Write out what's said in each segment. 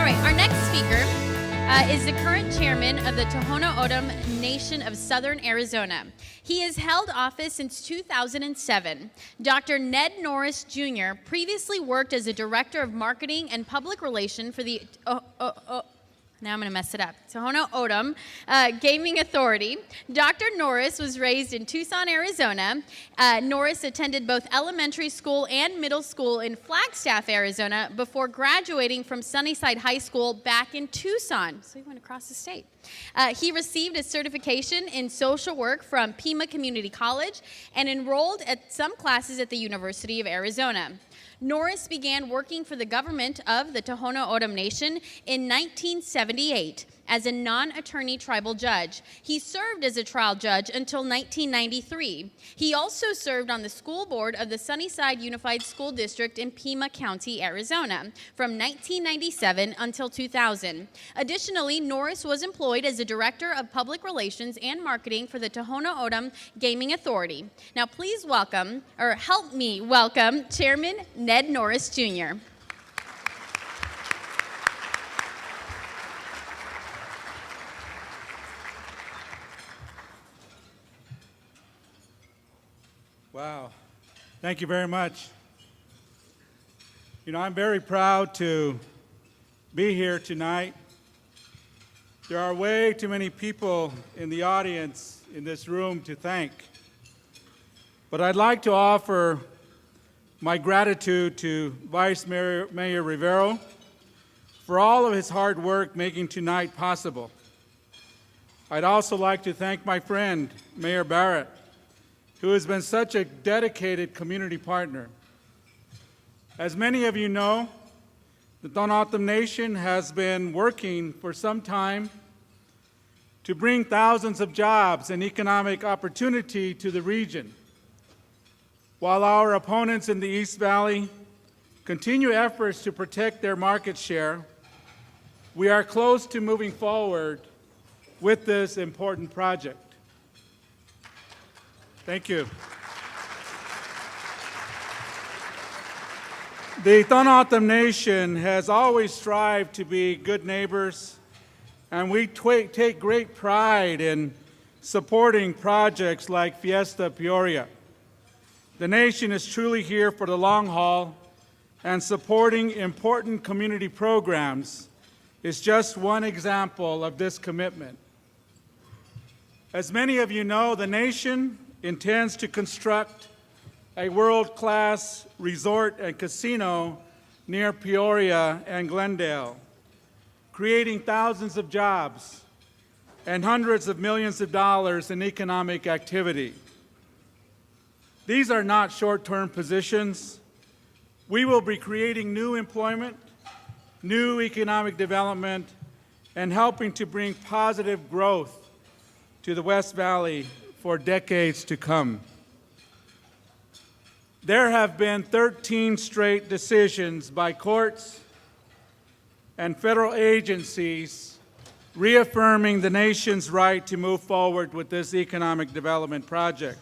All right, our next speaker is the current chairman of the Tohono O'odham Nation of Southern Arizona. He has held office since 2007. Dr. Ned Norris Jr. previously worked as a director of marketing and public relations for the now I'm going to mess it up. Tohono O'odham Gaming Authority. Dr. Norris was raised in Tucson, Arizona. Norris attended both elementary school and middle school in Flagstaff, Arizona, before graduating from Sunnyside High School back in Tucson. So he went across the state. He received a certification in social work from Pima Community College and enrolled at some classes at the University of Arizona. Norris began working for the government of the Tohono O'odham Nation in 1978 as a non-attorney tribal judge. He served as a trial judge until 1993. He also served on the school board of the Sunnyside Unified School District in Pima County, Arizona, from 1997 until 2000. Additionally, Norris was employed as a director of public relations and marketing for the Tohono O'odham Gaming Authority. Now please welcome, or help me welcome, Chairman Ned Norris Jr. Wow. Thank you very much. You know, I'm very proud to be here tonight. There are way too many people in the audience in this room to thank. But I'd like to offer my gratitude to Vice Mayor Rivero for all of his hard work making tonight possible. I'd also like to thank my friend, Mayor Barrett, who has been such a dedicated community partner. As many of you know, the Tohono O'odham Nation has been working for some time to bring thousands of jobs and economic opportunity to the region. While our opponents in the East Valley continue efforts to protect their market share, we are close to moving forward with this important project. Thank you. The Tohono O'odham Nation has always strived to be good neighbors, and we take great pride in supporting projects like Fiesta Peoria. The nation is truly here for the long haul, and supporting important community programs is just one example of this commitment. As many of you know, the nation intends to construct a world-class resort and casino near Peoria and Glendale, creating thousands of jobs and hundreds of millions of dollars in economic activity. These are not short-term positions. We will be creating new employment, new economic development, and helping to bring positive growth to the West Valley for decades to come. There have been 13 straight decisions by courts and federal agencies reaffirming the nation's right to move forward with this economic development project.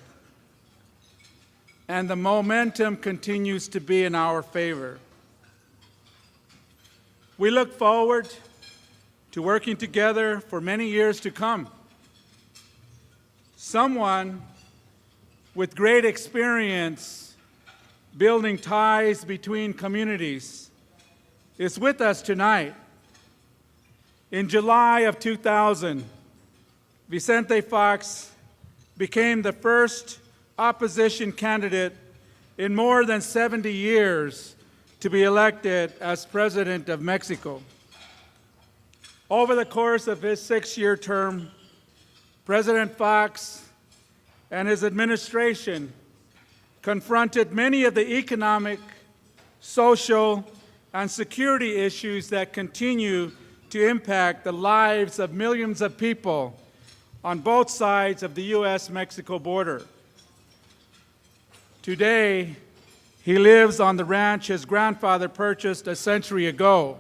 And the momentum continues to be in our favor. We look forward to working together for many years to come. Someone with great experience building ties between communities is with us tonight. In July of 2000, Vicente Fox became the first opposition candidate in more than 70 years to be elected as President of Mexico. Over the course of his 6-year term, President Fox and his administration confronted many of the economic, social, and security issues that continue to impact the lives of millions of people on both sides of the U.S.-Mexico border. Today, he lives on the ranch his grandfather purchased a century ago,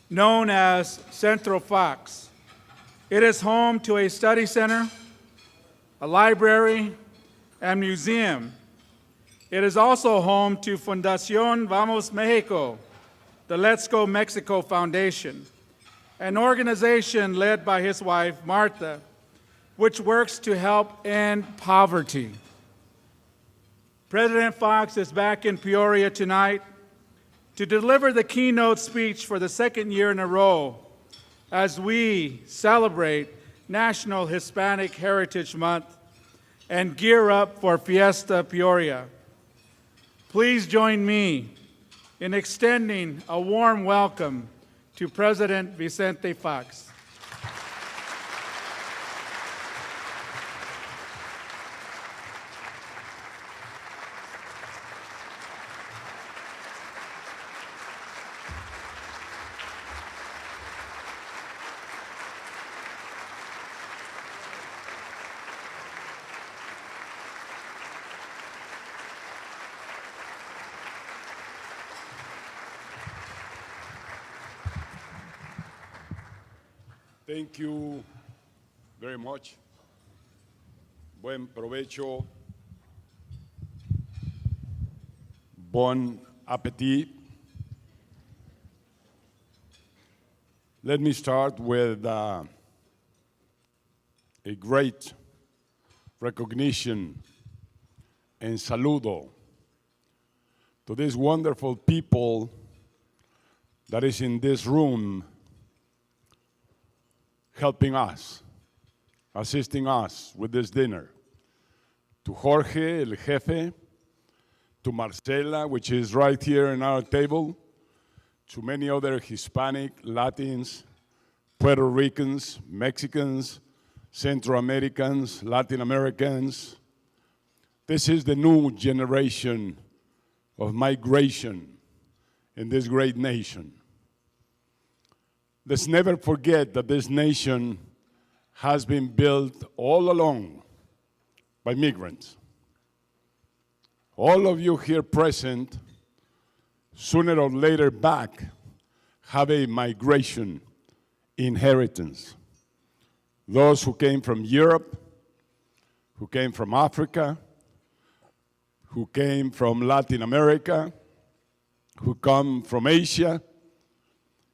known as Central Fox. It is home to a study center, a library, and museum. It is also home to Fundación Vamos Mexico, the Let's Go Mexico Foundation, an organization led by his wife, Martha, which works to help end poverty. President Fox is back in Peoria tonight to deliver the keynote speech for the second year in a row as we celebrate National Hispanic Heritage Month and gear up for Fiesta Peoria. Please join me in extending a warm welcome to President Vicente Fox. Thank you very much. Buen provecho. Bon appetit. Let me start with a great recognition and saludo to these wonderful people that is in this room helping us, assisting us with this dinner. To Jorge, el jefe, to Marcela, which is right here in our table, to many other Hispanic, Latins, Puerto Ricans, Mexicans, Central Americans, Latin Americans. This is the new generation of migration in this great nation. Let's never forget that this nation has been built all along by migrants. All of you here present, sooner or later back, have a migration inheritance. Those who came from Europe, who came from Africa, who came from Latin America, who come from Asia,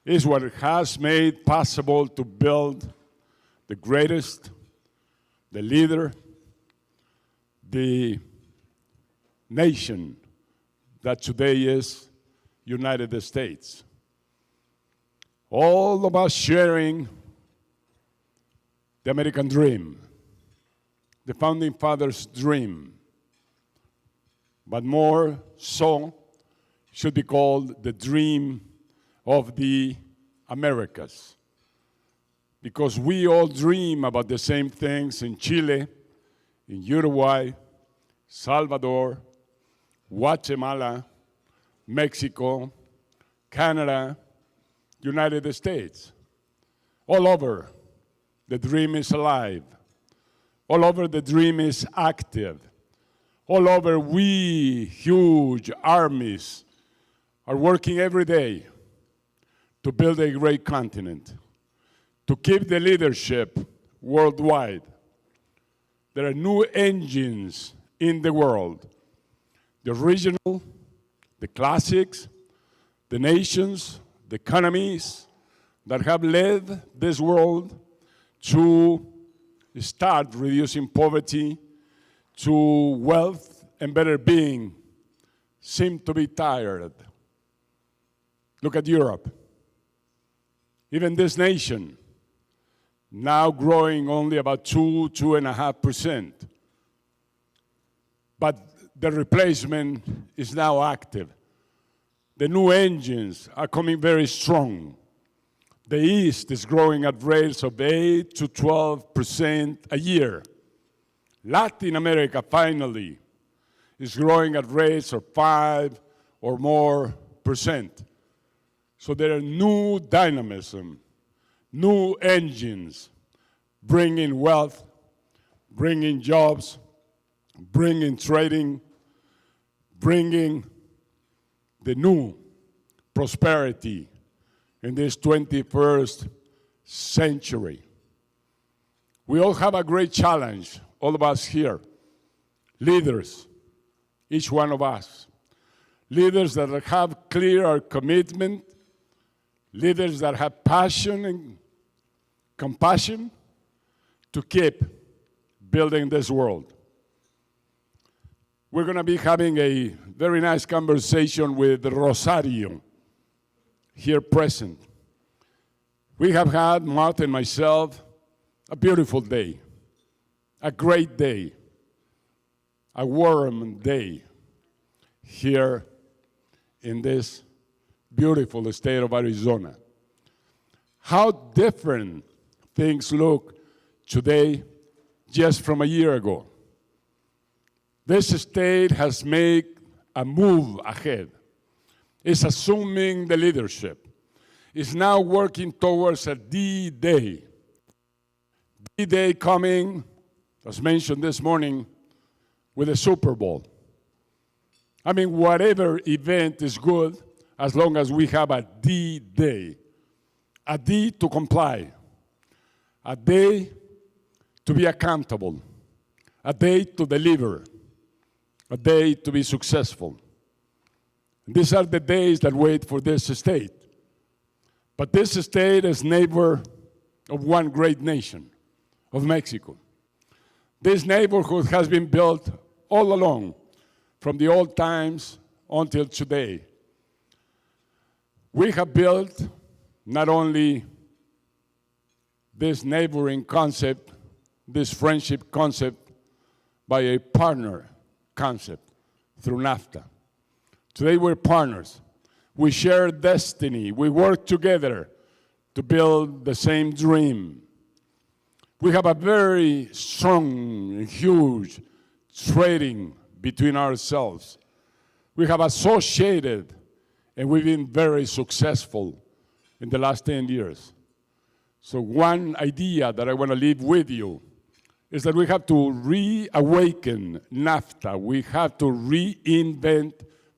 is what has made possible to build the greatest, the leader, the nation that today is United States. All of us sharing the American dream, the Founding Fathers' dream, but more so should be called the dream of the Americas. Because we all dream about the same things in Chile, in Uruguay, Salvador, Guatemala, Mexico, Canada, United States. All over, the dream is alive. All over, the dream is active. All over, we, huge armies, are working every day to build a great continent, to keep the leadership worldwide. There are new engines in the world. The regional, the classics, the nations, the economies that have led this world to start reducing poverty, to wealth and better being, seem to be tired. Look at Europe. Even this nation, now growing only about 2.5%. But the replacement is now active. The new engines are coming very strong. The East is growing at rates of 8 to 12% a year. Latin America, finally, is growing at rates of 5 or more percent. So there are new dynamism, new engines, bringing wealth, bringing jobs, bringing trading, bringing the new prosperity in this 21st century. We all have a great challenge, all of us here, leaders, each one of us, leaders that have clear our commitment leaders that have passion and compassion to keep building this world. We're going to be having a very nice conversation with Rosario here present. We have had, Martha and myself, a beautiful day, a great day, a warm day here in this beautiful state of Arizona. How different things look today just from a year ago. This state has made a move ahead. It's assuming the leadership. It's now working towards a D-Day. D-Day coming, as mentioned this morning, with the Super Bowl. I mean, whatever event is good as long as we have a D-Day. A D to comply. A day to be accountable. A day to deliver. A day to be successful. These are the days that wait for this state. But this state is neighbor of one great nation, of Mexico. This neighborhood has been built all along, from the old times until today. We have built not only this neighboring concept, this friendship concept, by a partner concept through NAFTA. Today we're partners. We share destiny. We work together to build the same dream. We have a very strong and huge trading between ourselves. We have associated, and we've been very successful in the last 10 years. So one idea that I want to leave with you is that we have to reawaken NAFTA. We have to reinvent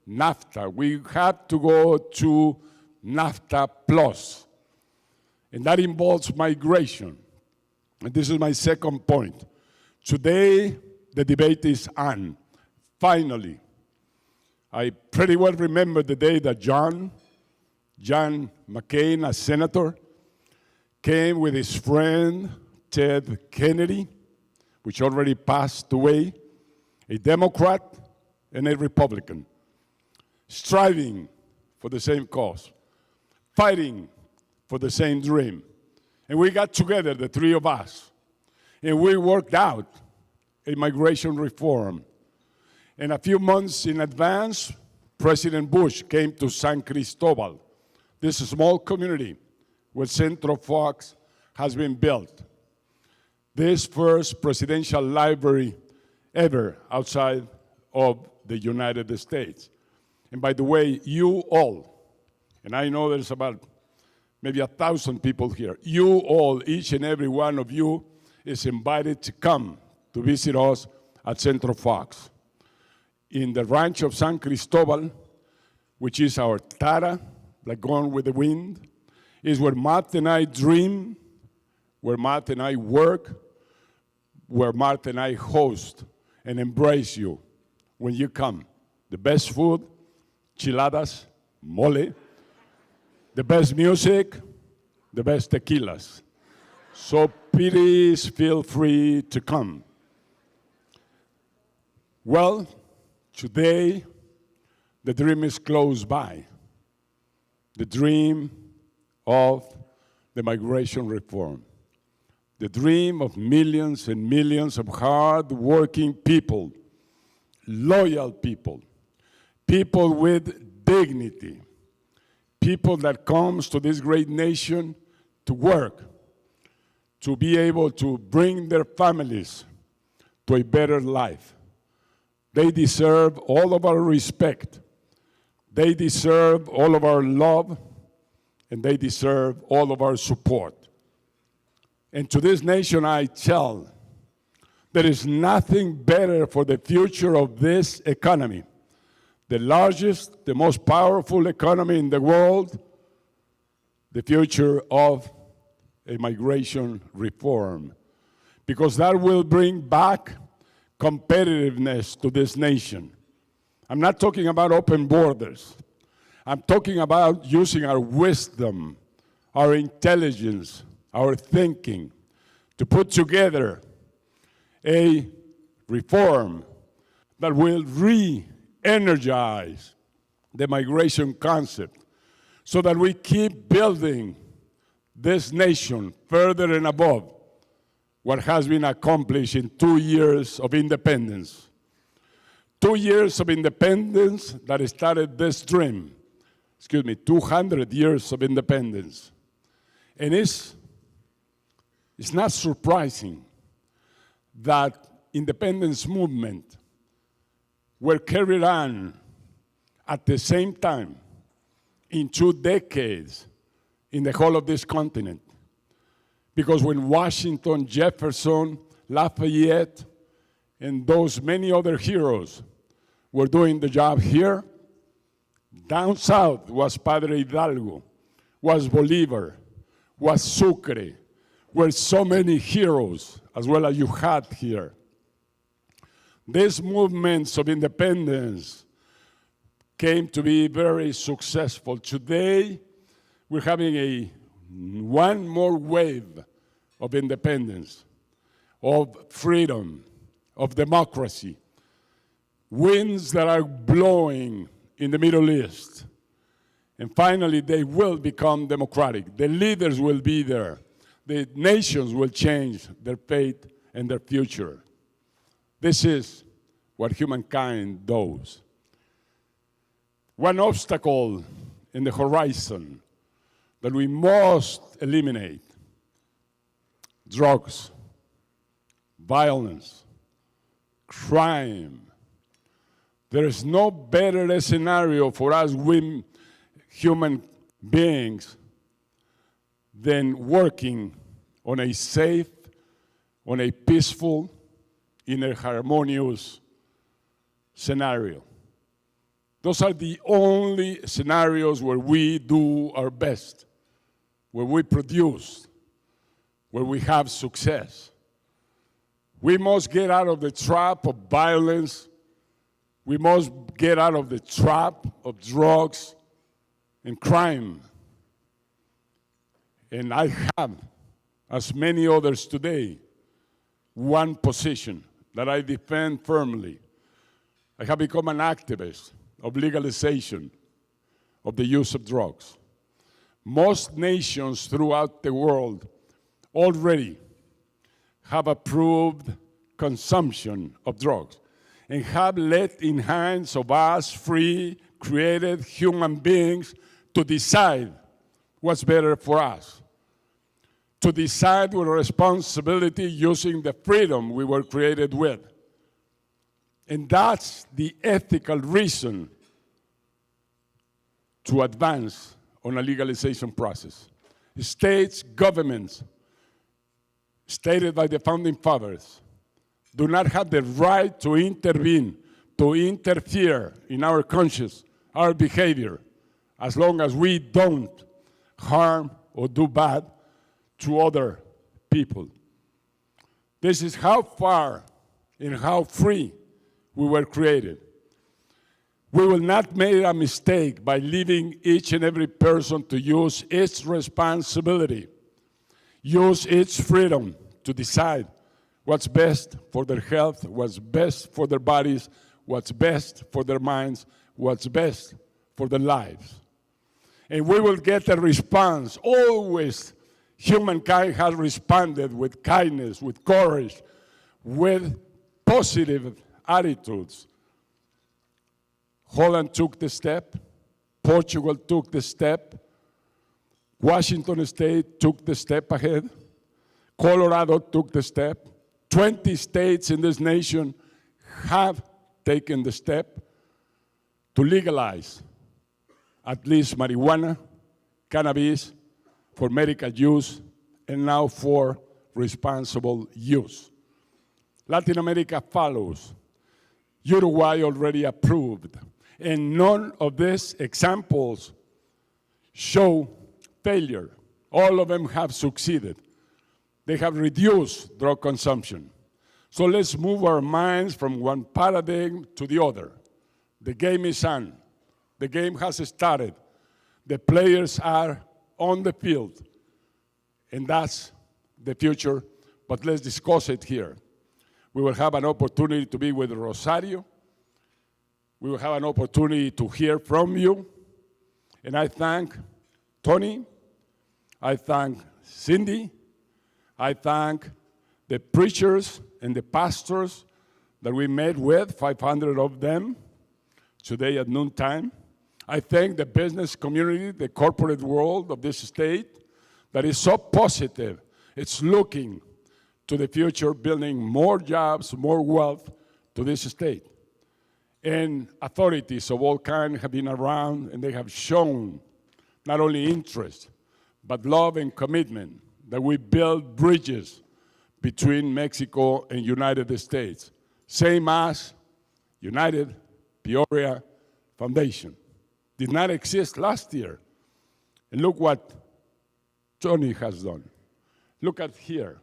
NAFTA. We have to go to NAFTA Plus. And that involves migration. And this is my second point. Today, the debate is on. Finally, I pretty well remember the day that John McCain, a senator, came with his friend Ted Kennedy, which already passed away, a Democrat and a Republican, striving for the same cause, fighting for the same dream. And we got together, the three of us, and we worked out a migration reform. And a few months in advance, President Bush came to San Cristobal, this small community where Central Fox has been built. This first presidential library ever outside of the United States. And by the way, you all, and I know there's about maybe 1,000 people here, you all, each and every one of you is invited to come to visit us at Central Fox. In the ranch of San Cristobal, which is our Tara, like Gone with the Wind, is where Martha and I dream, where Martha and I work, where Martha and I host and embrace you when you come. The best food, chiladas, mole, the best music, the best tequilas. So please feel free to come. Well, today, the dream is close by. The dream of the migration reform. The dream of millions and millions of hard-working people, loyal people, people with dignity, people that comes to this great nation to work, to be able to bring their families to a better life. They deserve all of our respect. They deserve all of our love, and they deserve all of our support. And to this nation I tell, there is nothing better for the future of this economy. The largest, the most powerful economy in the world, the future of a migration reform. Because that will bring back competitiveness to this nation. I'm not talking about open borders. I'm talking about using our wisdom our intelligence, our thinking, to put together a reform that will re-energize the migration concept so that we keep building this nation further and above what has been accomplished in 2 years of independence. 2 years of independence that started this dream. 200 years of independence. And it's not surprising that independence movement were carried on at the same time in 2 decades in the whole of this continent. Because when Washington, Jefferson, Lafayette, and those many other heroes were doing the job here, down south was Padre Hidalgo, was Bolivar, was Sucre, were so many heroes, as well as you had here. These movements of independence came to be very successful. Today, we're having one more wave of independence, of freedom, of democracy. Winds that are blowing in the Middle East. And finally, they will become democratic. The leaders will be there. The nations will change their fate and their future. This is what humankind does. One obstacle in the horizon that we must eliminate: drugs, violence, crime. There is no better scenario for us human beings than working on a safe, on a peaceful, in a harmonious scenario. Those are the only scenarios where we do our best, where we produce, where we have success. We must get out of the trap of violence. We must get out of the trap of drugs and crime. And I have, as many others today, one position that I defend firmly. I have become an activist of legalization of the use of drugs. Most nations throughout the world already have approved consumption of drugs and have let in hands of us free, created human beings to decide what's better for us, to decide with responsibility using the freedom we were created with. And that's the ethical reason to advance on a legalization process. States, governments, stated by the Founding Fathers, do not have the right to intervene, to interfere in our conscience, our behavior, as long as we don't harm or do bad to other people. This is how far and how free we were created. We will not make a mistake by leaving each and every person to use its responsibility, use its freedom to decide what's best for their health, what's best for their bodies, what's best for their minds, what's best for their lives. And we will get a response. Always, humankind has responded with kindness, with courage, with positive attitudes. Holland took the step. Portugal took the step. Washington State took the step ahead. Colorado took the step. 20 states in this nation have taken the step to legalize at least marijuana, cannabis, for medical use, and now for responsible use. Latin America follows. Uruguay already approved. And none of these examples show failure. All of them have succeeded. They have reduced drug consumption. So let's move our minds from one paradigm to the other. The game is on. The game has started. The players are on the field. And that's the future, but let's discuss it here. We will have an opportunity to be with Rosario. We will have an opportunity to hear from you. And I thank Tony, I thank Cindy, I thank the preachers and the pastors that we met with, 500 of them, today at noontime. I thank the business community, the corporate world of this state that is so positive. It's looking to the future, building more jobs, more wealth to this state. And authorities of all kinds have been around, and they have shown not only interest, but love and commitment that we build bridges between Mexico and United States. Same as United Peoria Foundation. Did not exist last year. And look what Tony has done. Look at here,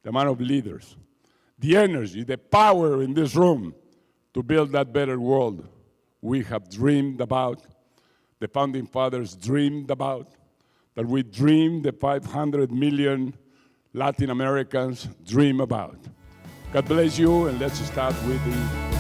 the amount of leaders, the energy, the power in this room to build that better world we have dreamed about, the founding fathers dreamed about, that we dreamed the 500 million Latin Americans dream about. God bless you, and let's start with the